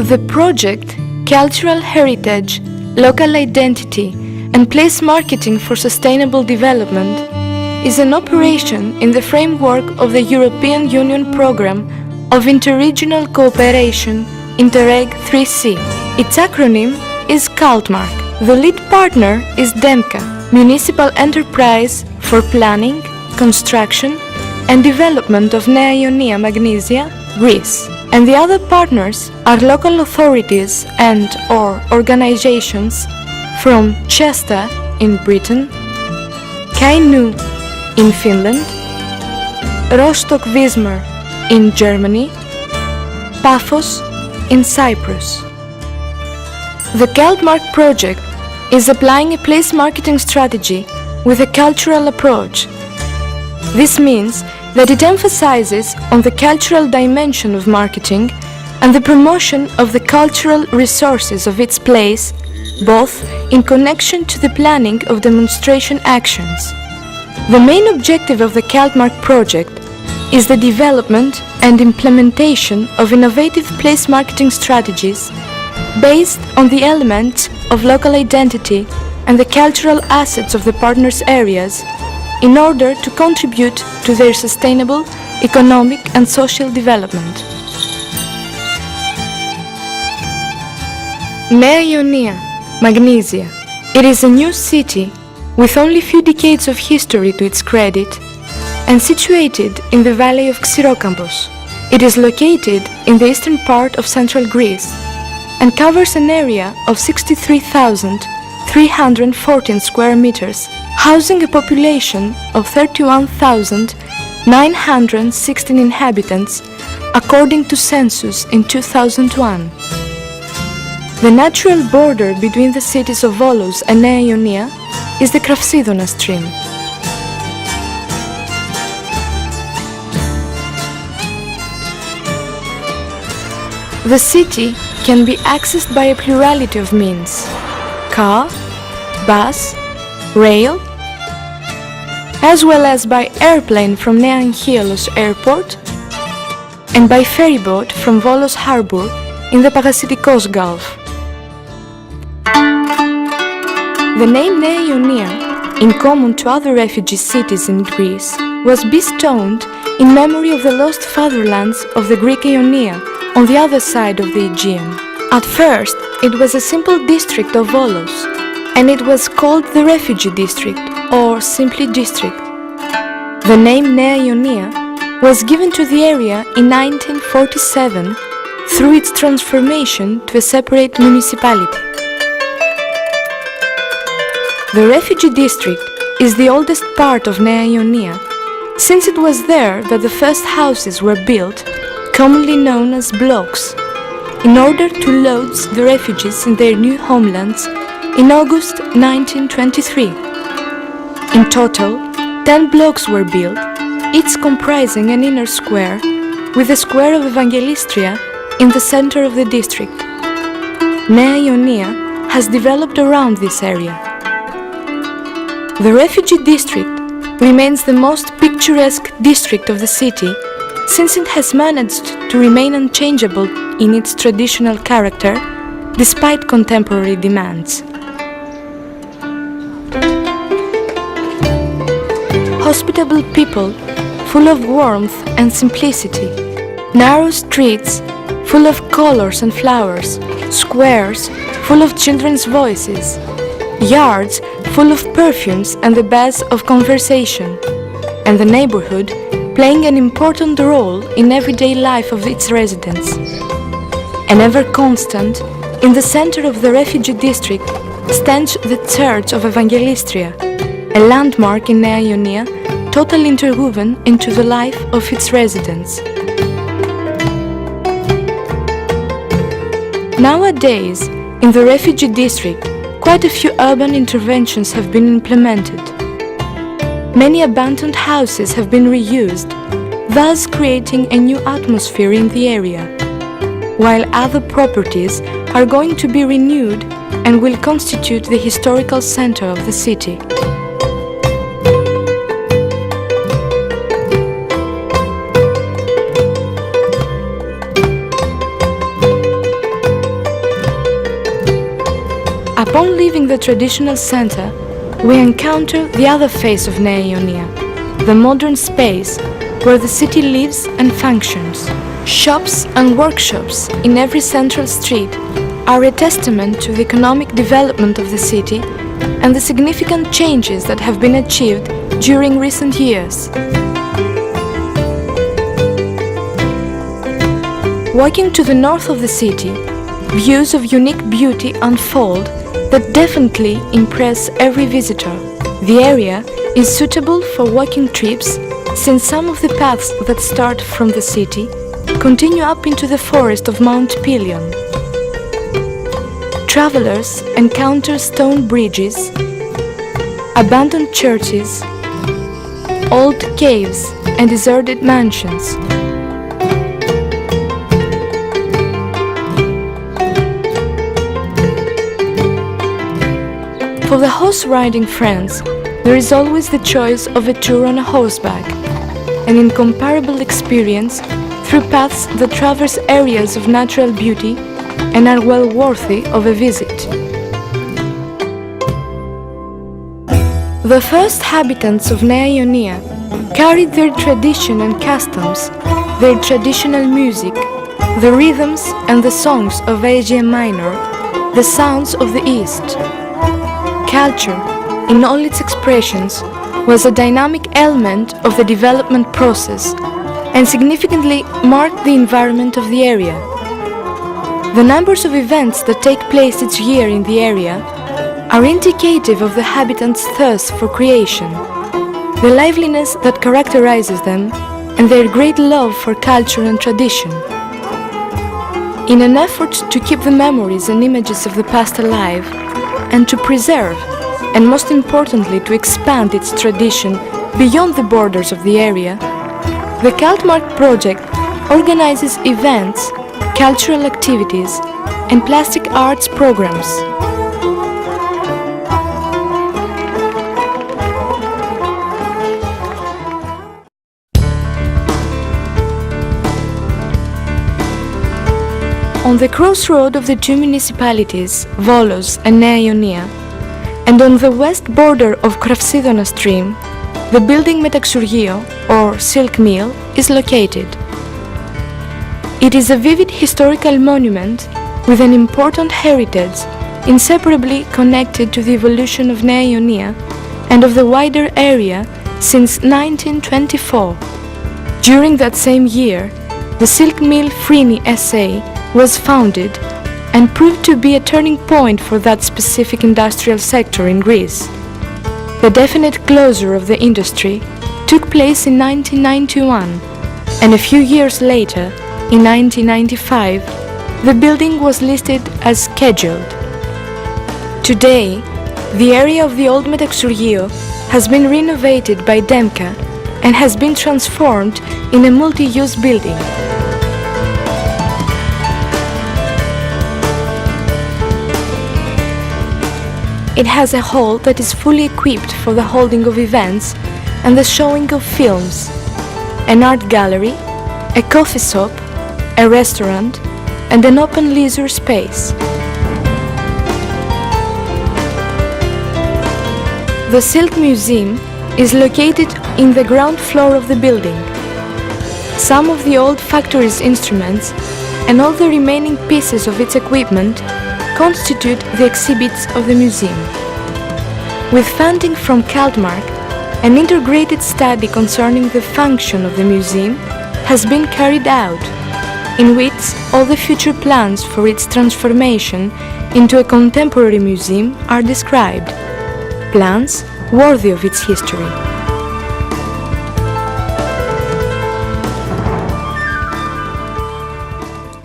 The project Cultural Heritage, Local Identity and Place Marketing for Sustainable Development is an operation in the framework of the European Union Programme of Interregional Cooperation Interreg 3C. Its acronym is CULTMARK. The lead partner is DEMCA, Municipal Enterprise for Planning, Construction and Development of Nea Ionia MAGNESIA, Greece. And the other partners are local authorities and/or organizations from Chester in Britain, Kainuu in Finland, Rostock-Wismar in Germany, Paphos in Cyprus. The CULTMARK project is applying a place marketing strategy with a cultural approach. This means that it emphasizes on the cultural dimension of marketing and the promotion of the cultural resources of its place, both in connection to the planning of demonstration actions. The main objective of the CULTMARK project is the development and implementation of innovative place marketing strategies based on the elements of local identity and the cultural assets of the partners' areas in order to contribute to their sustainable economic and social development. Nea Ionia MAGNESIA. It is a new city with only few decades of history to its credit and situated in the valley of Xyrokampos. It is located in the eastern part of central Greece and covers an area of 63,314 square meters, housing a population of 31,916 inhabitants according to census in 2001. The natural border between the cities of Volos and Nea Ionia is the Kravsidona stream. The city can be accessed by a plurality of means: car, bus, rail, as well as by airplane from Nea Anchialos Airport and by ferryboat from Volos Harbour in the Pagassitikos Gulf. The name Nea Ionia, in common to other refugee cities in Greece, was bestowed in memory of the lost fatherlands of the Greek Ionia on the other side of the Aegean. At first, it was a simple district of Volos, and it was called the Refugee District, or simply District. The name Nea Ionia was given to the area in 1947 through its transformation to a separate municipality. The Refugee District is the oldest part of Nea Ionia, since it was there that the first houses were built, commonly known as blocks, in order to lodge the refugees in their new homelands in August 1923. In total, 10 blocks were built, each comprising an inner square, with the square of Evangelistria in the center of the district. Nea Ionia has developed around this area. The Refugee District remains the most picturesque district of the city, since it has managed to remain unchangeable in its traditional character despite contemporary demands. Hospitable people, full of warmth and simplicity, narrow streets full of colors and flowers, squares full of children's voices, yards full of perfumes and the buzz of conversation, and the neighborhood playing an important role in everyday life of its residents. And ever constant, in the center of the refugee district stands the Church of Evangelistria, a landmark in Nea Ionia, totally interwoven into the life of its residents. Nowadays, in the refugee district, quite a few urban interventions have been implemented. Many abandoned houses have been reused, thus creating a new atmosphere in the area, while other properties are going to be renewed and will constitute the historical center of the city. Upon leaving the traditional center, we encounter the other face of Nea Ionia, the modern space where the city lives and functions. Shops and workshops in every central street are a testament to the economic development of the city and the significant changes that have been achieved during recent years. Walking to the north of the city, views of unique beauty unfold that definitely impress every visitor. The area is suitable for walking trips since some of the paths that start from the city continue up into the forest of Mount Pelion. Travelers encounter stone bridges, abandoned churches, old caves and deserted mansions. For the horse-riding friends, there is always the choice of a tour on a horseback, an incomparable experience through paths that traverse areas of natural beauty and are well worthy of a visit. The first habitants of Nea Ionia carried their tradition and customs, their traditional music, the rhythms and the songs of Asia Minor, the sounds of the East. Culture, in all its expressions, was a dynamic element of the development process and significantly marked the environment of the area. The numbers of events that take place each year in the area are indicative of the habitants' thirst for creation, the liveliness that characterizes them, and their great love for culture and tradition. In an effort to keep the memories and images of the past alive, and to preserve, and most importantly to expand its tradition beyond the borders of the area, the Cultmark project organizes events, cultural activities, and plastic arts programs. On the crossroad of the two municipalities, Volos and Nea Ionia, and on the west border of Kravsidona stream, the building Metaxurgio, or Silk Mill, is located. It is a vivid historical monument with an important heritage inseparably connected to the evolution of Nea Ionia and of the wider area since 1924. During that same year, the Silk Mill Frini S.A. was founded and proved to be a turning point for that specific industrial sector in Greece. The definite closure of the industry took place in 1991, and a few years later, in 1995, the building was listed as scheduled. Today, the area of the old Metaxurgio has been renovated by Demka and has been transformed in a multi-use building. It has a hall that is fully equipped for the holding of events and the showing of films, an art gallery, a coffee shop, a restaurant, and an open leisure space. The Silk Museum is located in the ground floor of the building. Some of the old factory's instruments and all the remaining pieces of its equipment constitute the exhibits of the museum. With funding from Cultmark, an integrated study concerning the function of the museum has been carried out, in which all the future plans for its transformation into a contemporary museum are described, plans worthy of its history.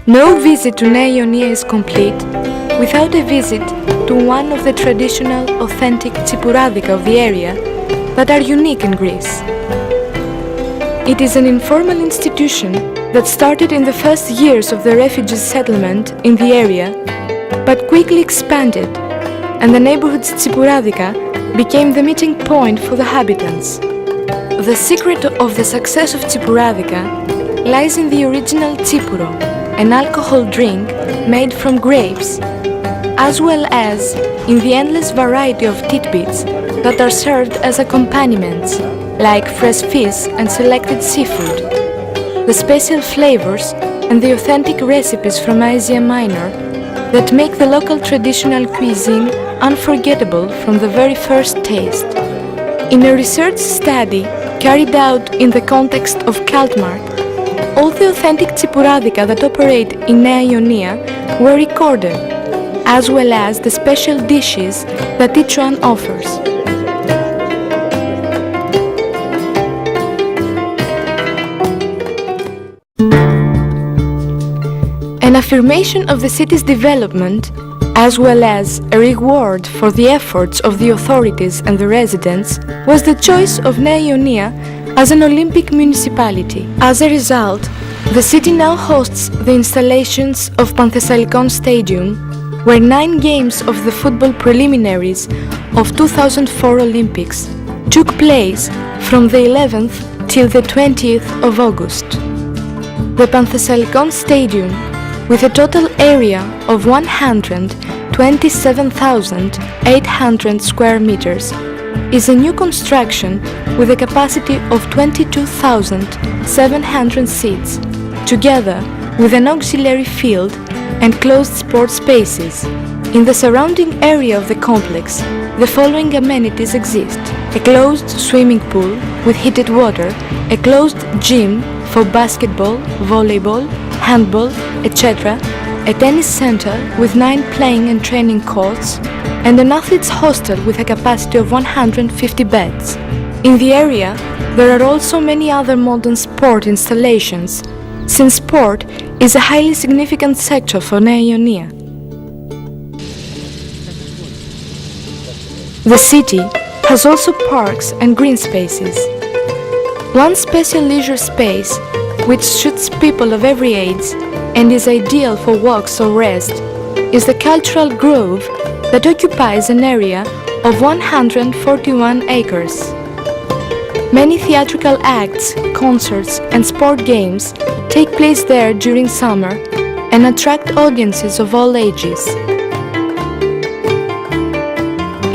No visit to Nea Ionia is complete without a visit to one of the traditional, authentic tsipouradica of the area that are unique in Greece. It is an informal institution that started in the first years of the refugees' settlement in the area, but quickly expanded, and the neighborhood's tsipouradica became the meeting point for the habitants. The secret of the success of tsipouradica lies in the original tsipouro, an alcohol drink made from grapes, as well as in the endless variety of tidbits that are served as accompaniments, like fresh fish and selected seafood, the special flavors and the authentic recipes from Asia Minor that make the local traditional cuisine unforgettable from the very first taste. In a research study carried out in the context of Kaltmark, all the authentic Tsipouradica that operate in Nea Ionia were recorded, as well as the special dishes that each one offers. An affirmation of the city's development, as well as a reward for the efforts of the authorities and the residents, was the choice of Nea Ionia as an Olympic municipality. As a result, the city now hosts the installations of Panthessalikon Stadium, where 9 games of the football preliminaries of 2004 Olympics took place from the 11th till the 20th of August. The Panthessalikon Stadium, with a total area of 127,800 square meters, is a new construction with a capacity of 22,700 seats, together with an auxiliary field and closed sports spaces. In the surrounding area of the complex, the following amenities exist: a closed swimming pool with heated water, a closed gym for basketball, volleyball, handball, etc., a tennis center with 9 playing and training courts, and an athlete's hostel with a capacity of 150 beds. In the area, there are also many other modern sport installations, since sport is a highly significant sector for Nea Ionia. The city has also parks and green spaces. One special leisure space, which suits people of every age and is ideal for walks or rest, is the Cultural Grove that occupies an area of 141 acres. Many theatrical acts, concerts and sport games take place there during summer and attract audiences of all ages.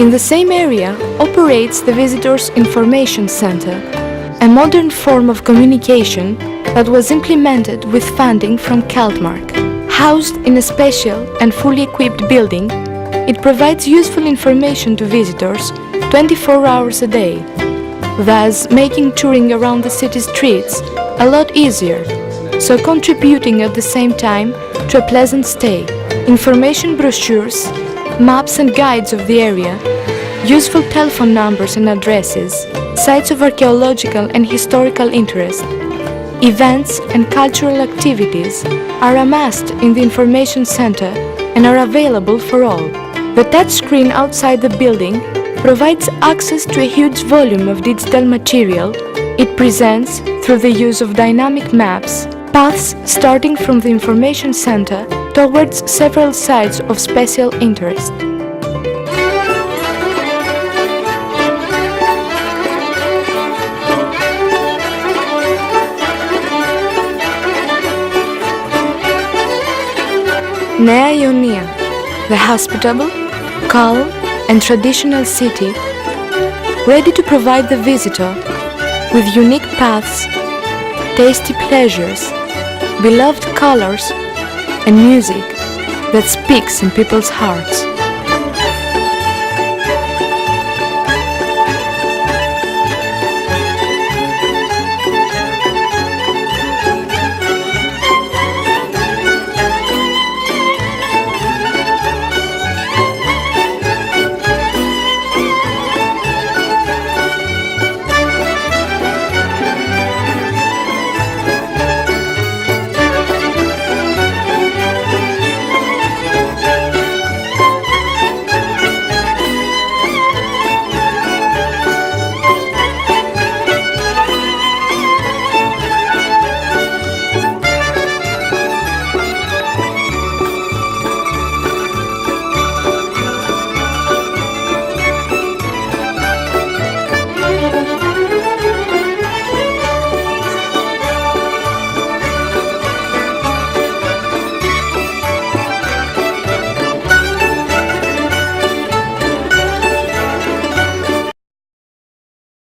In the same area operates the Visitors Information Center, a modern form of communication that was implemented with funding from Kaltmark. Housed in a special and fully equipped building, it provides useful information to visitors 24 hours a day, thus making touring around the city streets a lot easier, so contributing at the same time to a pleasant stay. Information brochures, maps and guides of the area, useful telephone numbers and addresses, sites of archaeological and historical interest, events and cultural activities are amassed in the information center and are available for all. The touchscreen outside the building provides access to a huge volume of digital material. It presents, through the use of dynamic maps, paths starting from the information center towards several sites of special interest. Nea Ionia, the hospitable, calm and traditional city, ready to provide the visitor with unique paths, tasty pleasures, beloved colors and music that speaks in people's hearts.